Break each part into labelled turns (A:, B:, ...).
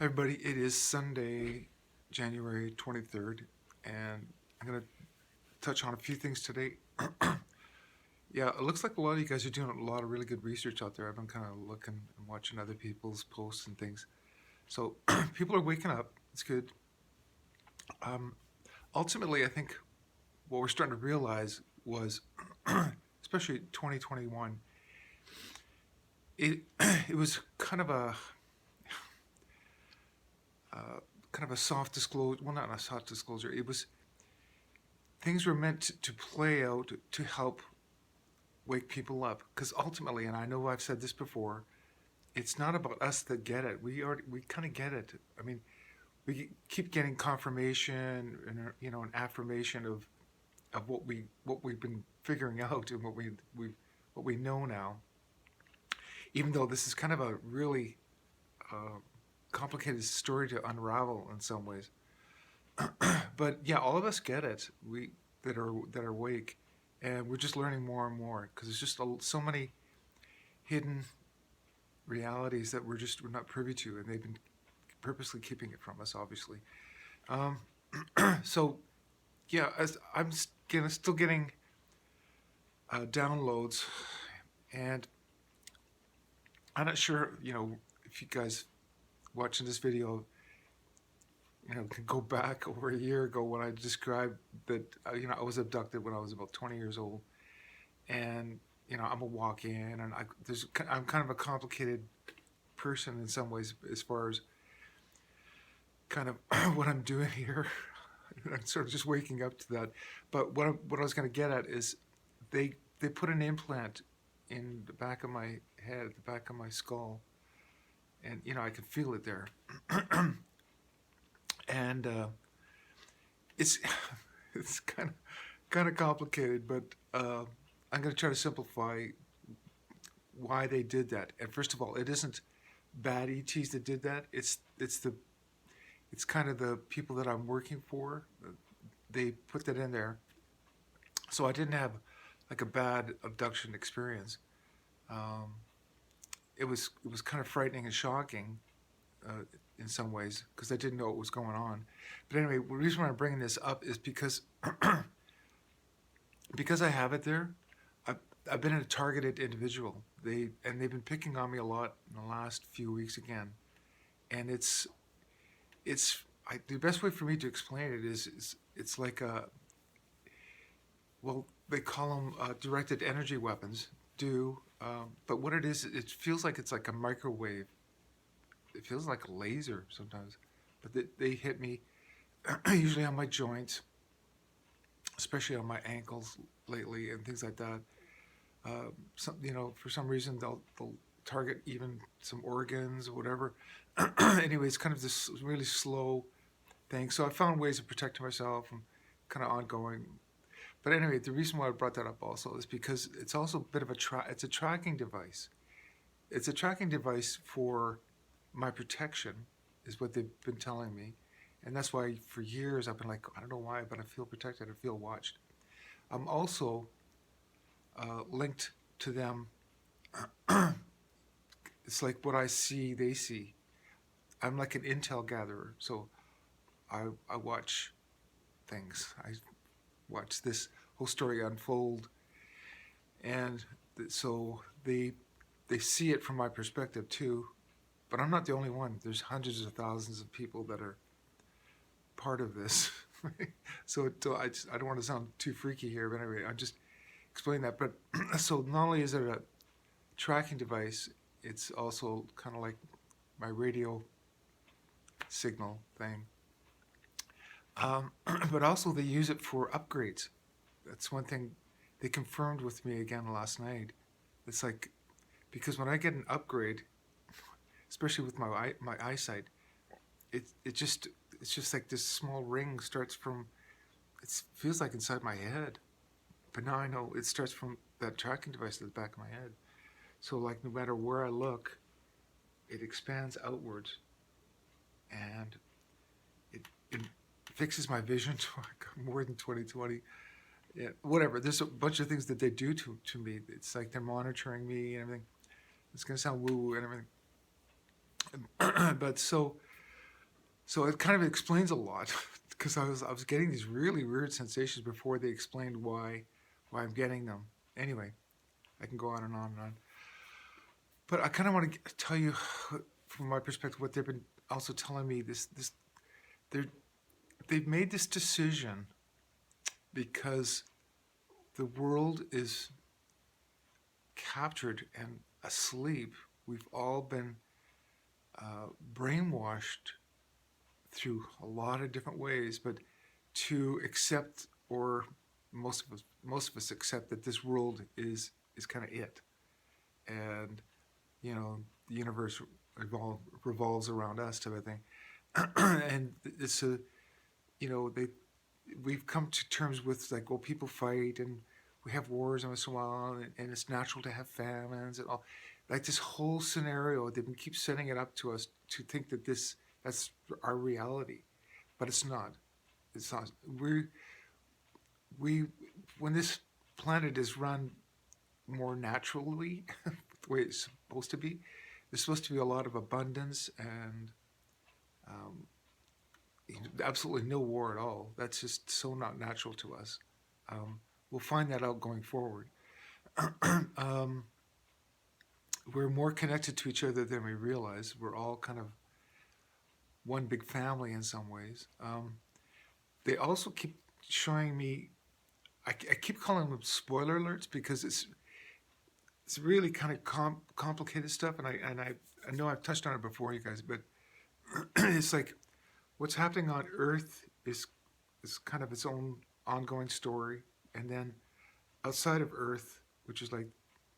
A: Everybody, it is Sunday, January 23rd, and I'm going to touch on a few things today. Yeah, it looks like a lot of you guys are doing a lot of really good research out there. I've been kind of looking and watching other people's posts and things. So people are waking up. It's good. Um, Ultimately, I think what we're starting to realize was, especially 2021, it it was uh, kind of a soft disclosure. Well, not a soft disclosure. It was things were meant to play out to help wake people up. Because ultimately, and I know I've said this before, it's not about us that get it. We kind of get it. I mean, we keep getting confirmation and an affirmation of what we've been figuring out and what we know now. Even though this is kind of a really uh, complicated story to unravel in some ways. But yeah, all of us get it. We that are awake, and we're just learning more and more because there's just so many hidden realities that we're not privy to, and they've been purposely keeping it from us, obviously. Um, so yeah, as still getting downloads, and I'm not sure, if you guys watching this video, can go back over a year ago when I described that, I was abducted when I was about 20 years old, and I'm a walk-in, and I'm kind of a complicated person in some ways as far as kind of what I'm doing here. I'm sort of just waking up to that. But what I was going to get at is they put an implant in the back of my head, the back of my skull, and I can feel it there. And it's it's kind of complicated, but I'm going to try to simplify why they did that. And first of all, it isn't bad ETs that did that. It's kind of the people that I'm working for. They put that in there, so I didn't have like a bad abduction experience. Um, it was kind of frightening and shocking in some ways because I didn't know what was going on. But anyway, the reason why I'm bringing this up is because because I have it there. I've been a targeted individual. They've been picking on me a lot in the last few weeks again, and the best way for me to explain it is it's like well, they call them directed energy weapons. But what it is, it feels like it's like a microwave. It feels like a laser sometimes, but they hit me usually on my joints, especially on my ankles lately and things like that. For some reason they'll target even some organs or whatever. Anyway, it's kind of this really slow thing. So I found ways of protecting myself and kind of ongoing. But anyway, the reason why I brought that up also is because it's also a bit of it's a tracking device. It's a tracking device for my protection, is what they've been telling me. And that's why for years I've been like, I don't know why, but I feel protected, I feel watched. I'm also linked to them. It's like what I see, they see. I'm like an intel gatherer. So I watch things. I watch this whole story unfold. And so they see it from my perspective too. But I'm not the only one. There's hundreds of thousands of people that are part of this. So I don't want to sound too freaky here, but anyway, I'm just explaining that. But so not only is it a tracking device, it's also kind of like my radio signal thing. But also they use it for upgrades. That's one thing they confirmed with me again last night. It's like, because when I get an upgrade, especially with my eyesight, it's just like this small ring starts from, it feels like inside my head, but now I know it starts from that tracking device at the back of my head. So like no matter where I look, it expands outwards, and it fixes my vision to like more than 20/20. Yeah, whatever. There's a bunch of things that they do to me. It's like they're monitoring me and everything. It's gonna sound woo woo and everything, but so So it kind of explains a lot because I was getting these really weird sensations before they explained why I'm getting them. Anyway, I can go on and on and on. But I kind of want to tell you from my perspective what they've been also telling me. They're, they've made this decision because the world is captured and asleep. We've all been brainwashed through a lot of different ways, but to accept, or most of us accept that this world is kind of it, and the universe revolves around us, type of thing. And it's a they we've come to terms with, like, well, people fight and we have wars and so on, and it's natural to have famines and all, like this whole scenario. They keep setting it up to us to think that that's our reality, but it's not. It's not. We when this planet is run more naturally, the way it's supposed to be, there's supposed to be a lot of abundance and um, absolutely no war at all. That's just so not natural to us. Um, we'll find that out going forward. um, we're more connected to each other than we realize. We're all kind of one big family in some ways. They also keep showing me. I keep calling them spoiler alerts because it's really kind of complicated stuff, and I know I've touched on it before, you guys, but it's like what's happening on Earth is kind of its own ongoing story, and then outside of Earth, which is like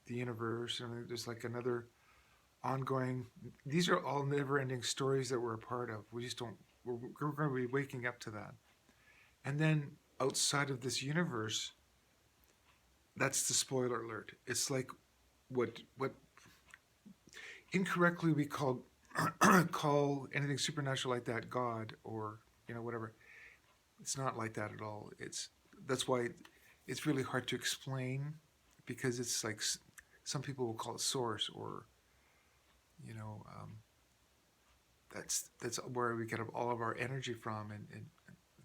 A: the universe, and there's like another ongoing. These are all never-ending stories that we're a part of. We just don't. We're going to be waking up to that, and then outside of this universe, that's the spoiler alert. It's like what incorrectly we call anything supernatural like that God, or whatever. It's not like that at all. That's why it's really hard to explain, because it's like some people will call it source, or you know um, that's where we get all of our energy from, and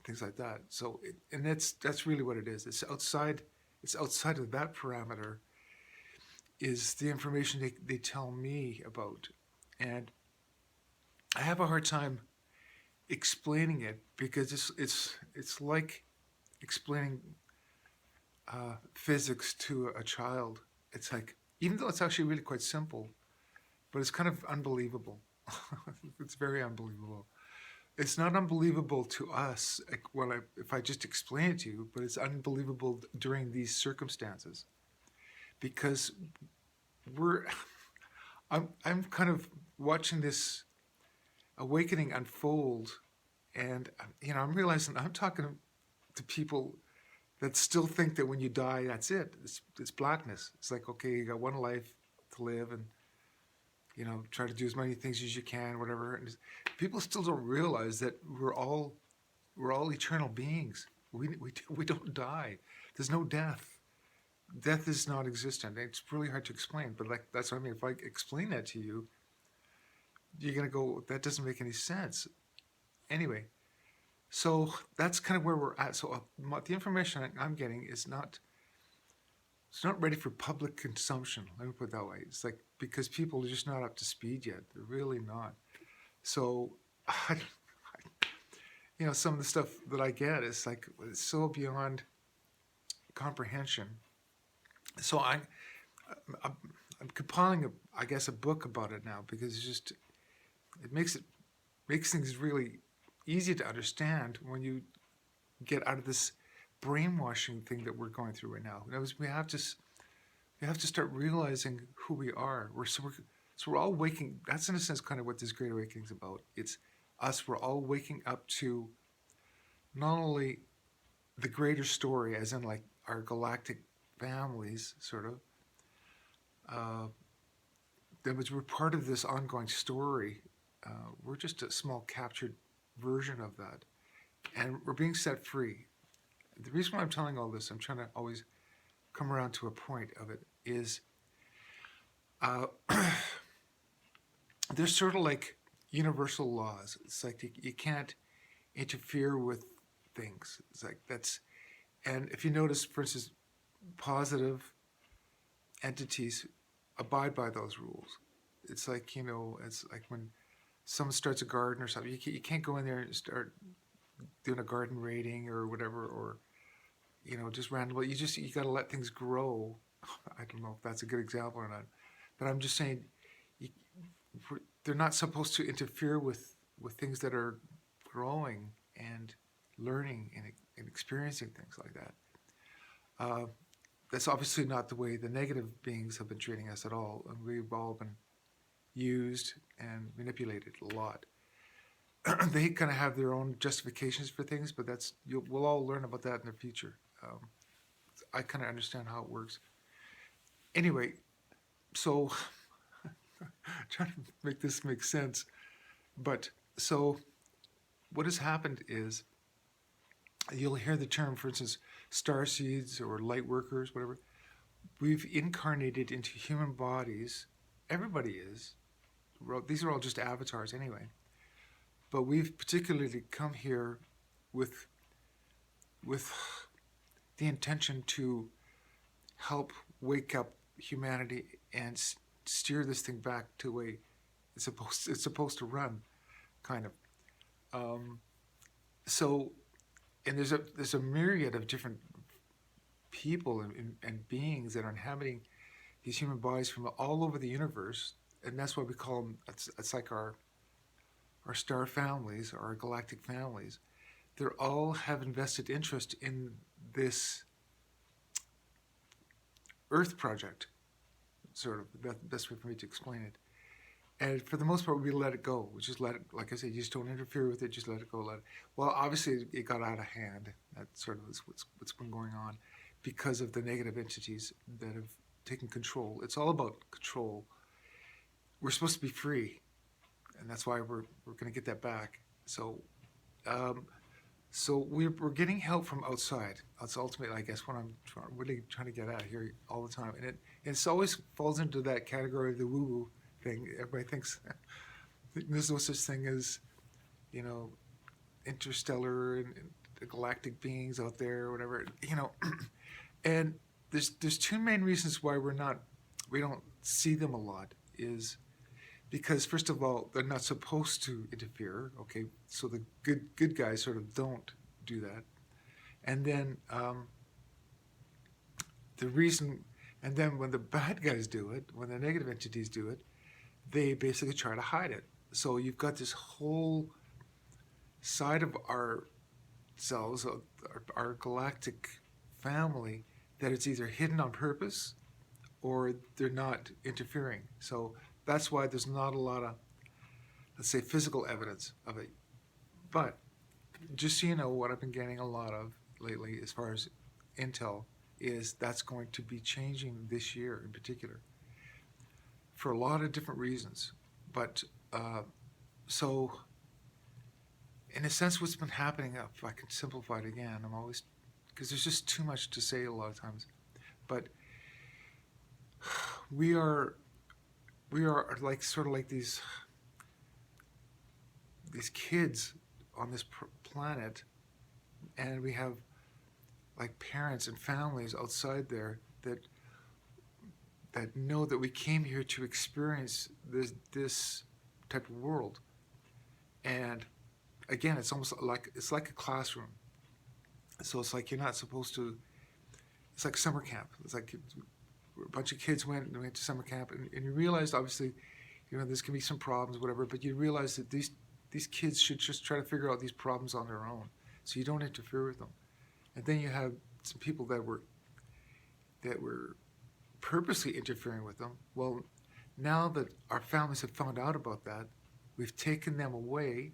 A: things like that. So and that's really what it is. It's outside of that parameter is the information they tell me about, and I have a hard time explaining it because it's like explaining physics to a child. It's like, even though it's actually really quite simple, but it's kind of unbelievable. It's very unbelievable. It's not unbelievable to us, like, if I just explain it to you, but it's unbelievable during these circumstances because we're. I'm kind of watching this awakening unfold, and I'm realizing I'm talking to people that still think that when you die, that's it. It's blackness. It's like, okay, you got one life to live, and try to do as many things as you can, whatever. And people still don't realize that we're all eternal beings. We don't die. There's no death. Death is not existent. It's really hard to explain, but like that's what I mean. If I explain that to you, you're gonna go, that doesn't make any sense. Anyway, so that's kind of where we're at. So the information I'm getting is not. It's not ready for public consumption. Let me put it that way. It's like because people are just not up to speed yet. They're really not. So, some of the stuff that I get is like it's so beyond comprehension. So I'm, I'm compiling I guess a book about it now because it makes things really easy to understand when you get out of this brainwashing thing that we're going through right now. We have to start realizing who we are. We're all waking. That's in a sense kind of what this Great Awakening is about. It's us. We're all waking up to not only the greater story, as in like our galactic families, sort of. That was we're part of this ongoing story. We're just a small captured version of that, and we're being set free. The reason why I'm telling all this, I'm trying to always come around to a point of it, is uh, there's sort of like universal laws. It's like you can't interfere with things. It's like that's, and if you notice, for instance, positive entities abide by those rules. It's like, it's like when someone starts a garden or something, you can't go in there and start doing a garden raiding or whatever, or just randomly. You got to let things grow. I don't know if that's a good example or not, but I'm just saying, you, they're not supposed to interfere with things that are growing and learning and experiencing things like that. Uh, that's obviously not the way the negative beings have been treating us at all, and we've all been used and manipulated a lot. They kind of have their own justifications for things, but we'll all learn about that in the future. I kind of understand how it works. Anyway, so trying to make this make sense, but so what has happened is you'll hear the term, for instance, star seeds or light workers, whatever. We've incarnated into human bodies. Everybody is. These are all just avatars anyway. But we've particularly come here with with the intention to help wake up humanity and steer this thing back to the way it's supposed to run, kind of. Um, so, and there's a myriad of different people and beings that are inhabiting these human bodies from all over the universe, and that's why we call them. It's like our star families, our galactic families. They all have invested interest in this Earth project, sort of the best way for me to explain it. And for the most part, we let it go. We just let it, like I said, you just don't interfere with it. Just let it go. Well, obviously, it got out of hand. That sort of is what's been going on because of the negative entities that have taken control. It's all about control. We're supposed to be free, and that's why we're going to get that back. Um, so we're getting help from outside. That's ultimately, I guess, what I'm really trying to get at here all the time. And it's always falls into that category of the woo-woo thing. Everybody thinks there's no such thing as, you know, interstellar and the galactic beings out there or whatever, And there's two main reasons why we don't see them a lot is because first of all they're not supposed to interfere. Okay, so the good guys sort of don't do that, and then the reason, and then when the bad guys do it, when the negative entities do it, they basically try to hide it. So you've got this whole side of ourselves, our galactic family, that it's either hidden on purpose or they're not interfering. So that's why there's not a lot of, let's say, physical evidence of it. But just so you know, what I've been getting a lot of lately as far as intel is that's going to be changing this year in particular for a lot of different reasons. But so, in a sense, what's been happening, if I can simplify it again, I'm always, because there's just too much to say a lot of times, but we are like sort of like these kids on this planet, and we have like parents and families outside there that know that we came here to experience this type of world. And again, it's almost like a classroom. So it's like you're not supposed to. It's like summer camp. It's like a bunch of kids went to summer camp, and you realized obviously, there's gonna be some problems, whatever. But you realize that these kids should just try to figure out these problems on their own, so you don't interfere with them. And then you have some people that were purposely interfering with them. Well, now that our families have found out about that, we've taken them away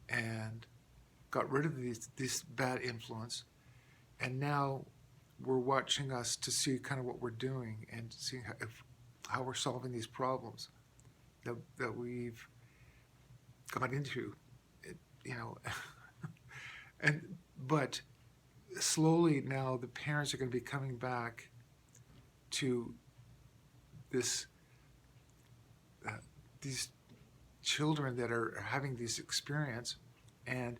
A: and got rid of this bad influence, and now we're watching us to see kind of what we're doing and seeing how we're solving these problems that we've got into, you know. But slowly now the parents are going to be coming back to this these children that are having this experience, and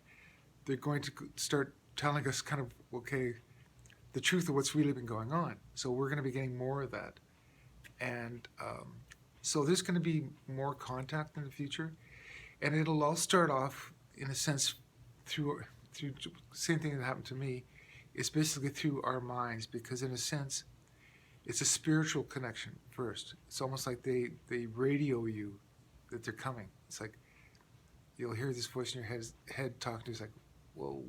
A: they're going to start telling us kind of, okay, the truth of what's really been going on. So we're going to be getting more of that. And so there's going to be more contact in the future. And it'll all start off, in a sense, through same thing that happened to me. It's basically through our minds, because in a sense, it's a spiritual connection first. It's almost like they radio you that they're coming. It's like you'll hear this voice in your head talking to you. It's like, whoa.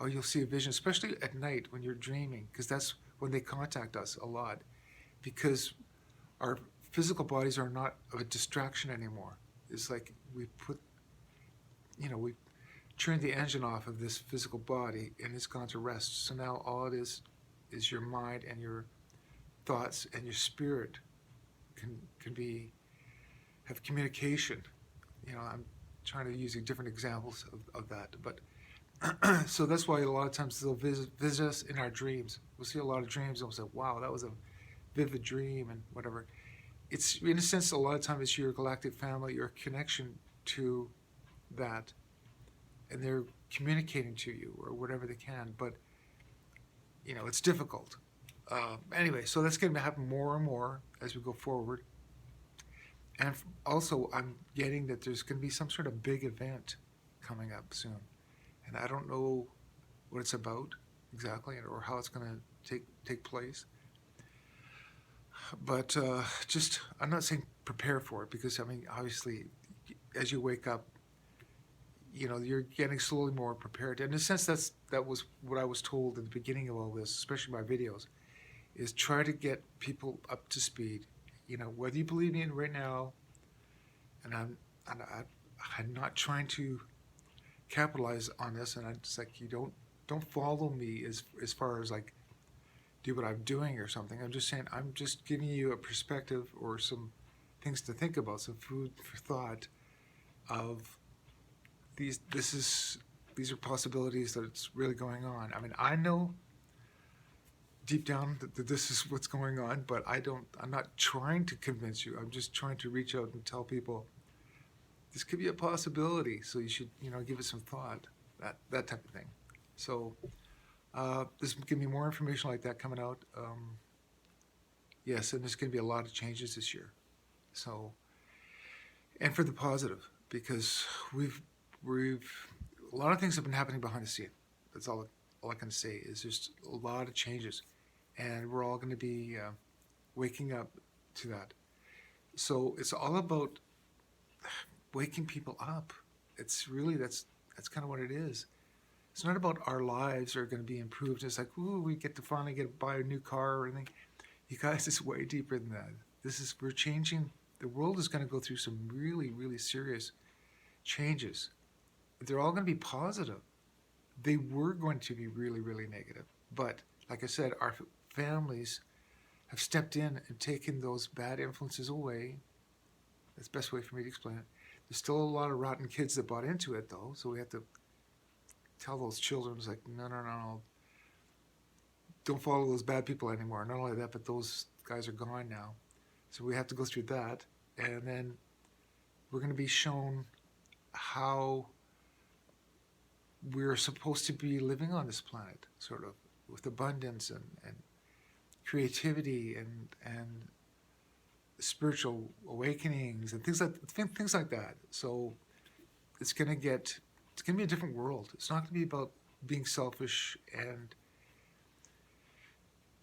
A: Oh, you'll see a vision, especially at night when you're dreaming, because that's when they contact us a lot. Because our physical bodies are not a distraction anymore. It's like we put, we turned the engine off of this physical body and it's gone to rest. So now all it is your mind and your thoughts, and your spirit can have communication. I'm trying to use different examples of that, but so that's why a lot of times they'll visit us in our dreams. We'll see a lot of dreams and we'll say, wow, that was a vivid dream and whatever. It's, in a sense, a lot of times it's your galactic family, your connection to that, and they're communicating to you or whatever they can, but it's difficult. Anyway, so that's going to happen more and more as we go forward. And also, I'm getting that there's going to be some sort of big event coming up soon. And I don't know what it's about exactly or how it's going to take place. But I'm not saying prepare for it, because, obviously, as you wake up, you're getting slowly more prepared. And in a sense, that was what I was told at the beginning of all this, especially my videos, is try to get people up to speed. Whether you believe me in right now, and I'm not trying to capitalize on this, and I'm just like, you don't follow me as far as like do what I'm doing or something. I'm just saying, I'm just giving you a perspective or some things to think about, some food for thought of these. These are possibilities that it's really going on. I know deep down that this is what's going on, but I'm not trying to convince you. I'm just trying to reach out and tell people this could be a possibility, so you should give it some thought, that type of thing. So there's going to be more information like that coming out. Yes, and there's going to be a lot of changes this year. So, and for the positive, because we've a lot of things have been happening behind the scene. That's all I can say is just a lot of changes, and we're all going to be waking up to that. So it's all about waking people up. It's really that's kind of what it is. It's not about our lives are going to be improved. It's like, ooh, we get to finally buy a new car or anything. You guys, it's way deeper than that. We're changing. The world is going to go through some really, really serious changes. They're all going to be positive. They were going to be really, really negative. But like I said, our families have stepped in and taken those bad influences away. That's the best way for me to explain it. There's still a lot of rotten kids that bought into it, though, so we have to tell those children, it's like, no, don't follow those bad people anymore. Not only that, but those guys are gone now. So we have to go through that, and then we're going to be shown how we're supposed to be living on this planet, sort of, with abundance and creativity and spiritual awakenings and things like that. So it's going to be a different world. It's not going to be about being selfish and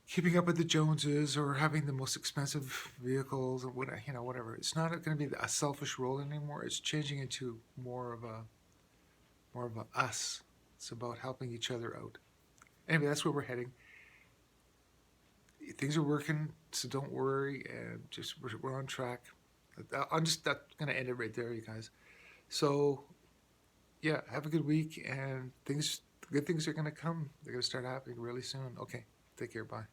A: keeping up with the Joneses or having the most expensive vehicles or whatever. It's not going to be a selfish role anymore. It's changing into more of a us. It's about helping each other out. Anyway, that's where we're heading. Things are working, so don't worry, and just we're on track. I'm just going to end it right there, you guys. So, yeah, have a good week, and good things are going to come. They're going to start happening really soon. Okay, take care. Bye.